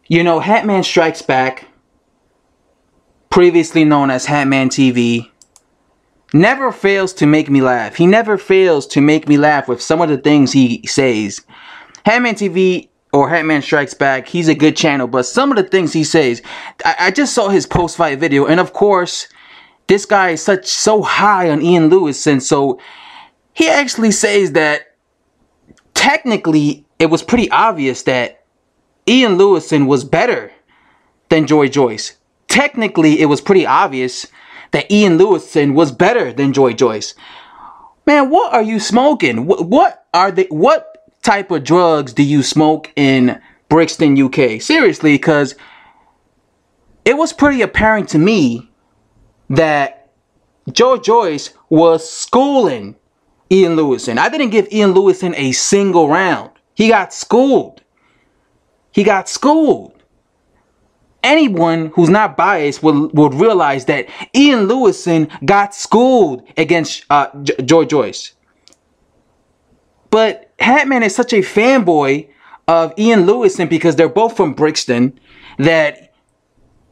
You know, Hatmanstrikesback, previously known as Hatman TV, never fails to make me laugh. He never fails to make me laugh with some of the things he says. Hatman TV or Hatmanstrikesback, he's a good channel, but some of the things he says, I just saw his post-fight video, and of course, this guy is so high on Lewison, so he actually says that technically it was pretty obvious that Lewison was better than Joyce. Technically, it was pretty obvious that Lewison was better than Joyce. Man, what are you smoking? What type of drugs do you smoke in Brixton, UK? Seriously, because it was pretty apparent to me that Joyce was schooling Lewison. I didn't give Lewison a single round. He got schooled. He got schooled. Anyone who's not biased would realize that Lewison got schooled against Joyce. But Hatman is such a fanboy of Lewison because they're both from Brixton that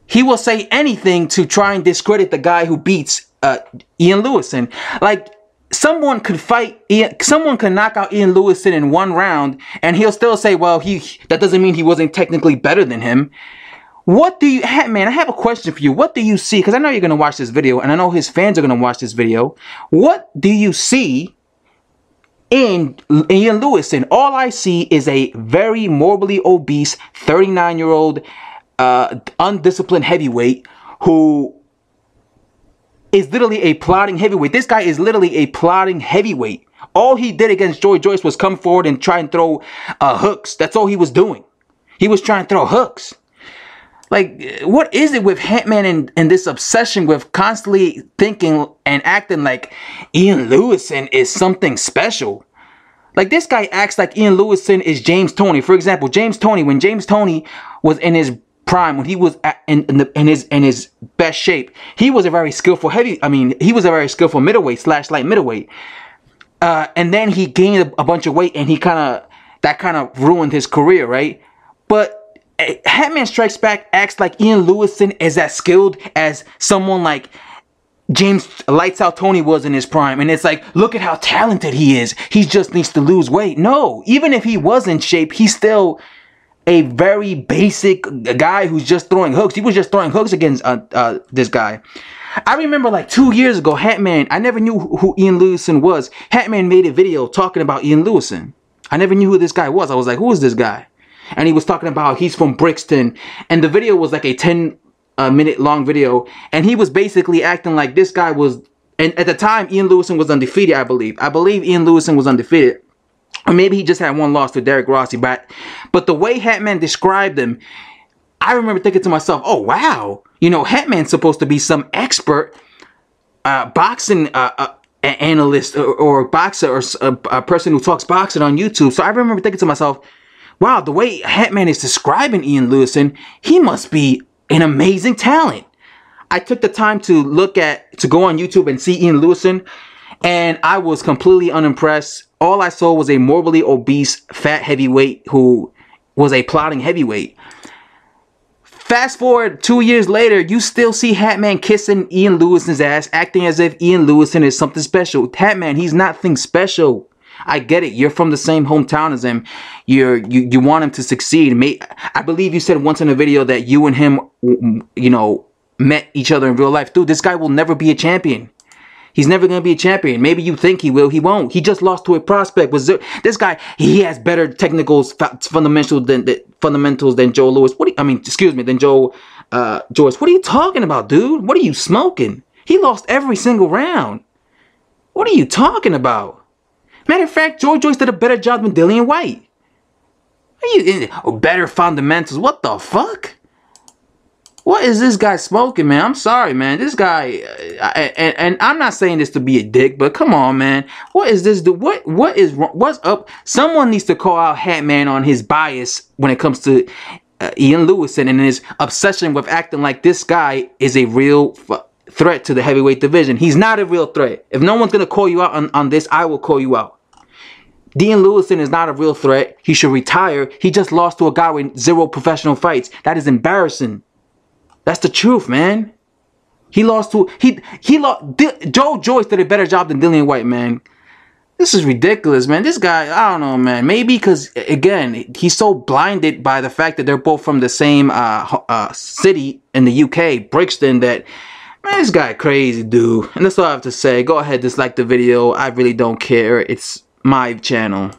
he will say anything to try and discredit the guy who beats Lewison. Like, someone could knock out Lewison in one round, and he'll still say, well, that doesn't mean he wasn't technically better than him. What do you, Hatman, I have a question for you. What do you see? Because I know you're going to watch this video, and I know his fans are going to watch this video. What do you see in Lewison? All I see is a very morbidly obese 39-year-old undisciplined heavyweight who is literally a plotting heavyweight. This guy is literally a plotting heavyweight. All he did against Joyce was come forward and try and throw hooks. That's all he was doing. He was trying to throw hooks. Like, what is it with Hatman and this obsession with constantly thinking and acting like Lewison is something special? Like, this guy acts like Lewison is James Toney. For example, when James Toney was in his prime, when he was in his best shape, he was a very skillful he was a very skillful middleweight / light middleweight. And then he gained a bunch of weight, and that kind of ruined his career, right? But Hatmanstrikesback acts like Lewison is as skilled as someone like James Lights Out Tony was in his prime. And it's like, look at how talented he is. He just needs to lose weight. No, even if he was in shape, he's still a very basic guy who's just throwing hooks. He was just throwing hooks against this guy. I remember like 2 years ago, Hatman, I never knew who Lewison was. Hatman made a video talking about Lewison. I never knew who this guy was. I was like, who is this guy? And he was talking about he's from Brixton. And the video was like a 10-minute long video. And he was basically acting like this guy was... And at the time, Lewison was undefeated, I believe. I believe Lewison was undefeated. Or maybe he just had one loss to Derek Rossi. But the way Hatman described him, I remember thinking to myself, oh, wow. You know, Hatman's supposed to be some expert boxing analyst or boxer or a person who talks boxing on YouTube. So I remember thinking to myself, wow, the way Hatman is describing Lewison, he must be an amazing talent. I took the time to go on YouTube and see Lewison, and I was completely unimpressed. All I saw was a morbidly obese, fat heavyweight who was a plotting heavyweight. Fast forward 2 years later, you still see Hatman kissing Lewison's ass, acting as if Lewison is something special. Hatman, he's nothing special. I get it. You're from the same hometown as him. You want him to succeed. I believe you said once in a video that you and him, you know, met each other in real life. Dude, this guy will never be a champion. He's never going to be a champion. Maybe you think he will. He won't. He just lost to a prospect. This guy, he has better technicals, fundamentals than Joe Lewis. Than Joe Joyce. What are you talking about, dude? What are you smoking? He lost every single round. What are you talking about? Matter of fact, Joyce did a better job than Dillian White. Better fundamentals. What the fuck? What is this guy smoking, man? I'm sorry, man. This guy, and I'm not saying this to be a dick, but come on, man. What is this? What's up? Someone needs to call out Hatman on his bias when it comes to Lewison and his obsession with acting like this guy is a real threat to the heavyweight division. He's not a real threat. If no one's gonna call you out on this, I will call you out. Dean Lewison is not a real threat. He should retire. He just lost to a guy with 0 professional fights. That is embarrassing. That's the truth, man. He lost to Joe Joyce did a better job than Dillian Whyte, man. This is ridiculous, man. This guy, I don't know, man. Maybe because, again, he's so blinded by the fact that they're both from the same city in the UK, Brixton, that, man, this guy crazy, dude. And that's all I have to say. Go ahead, dislike the video. I really don't care. It's my channel.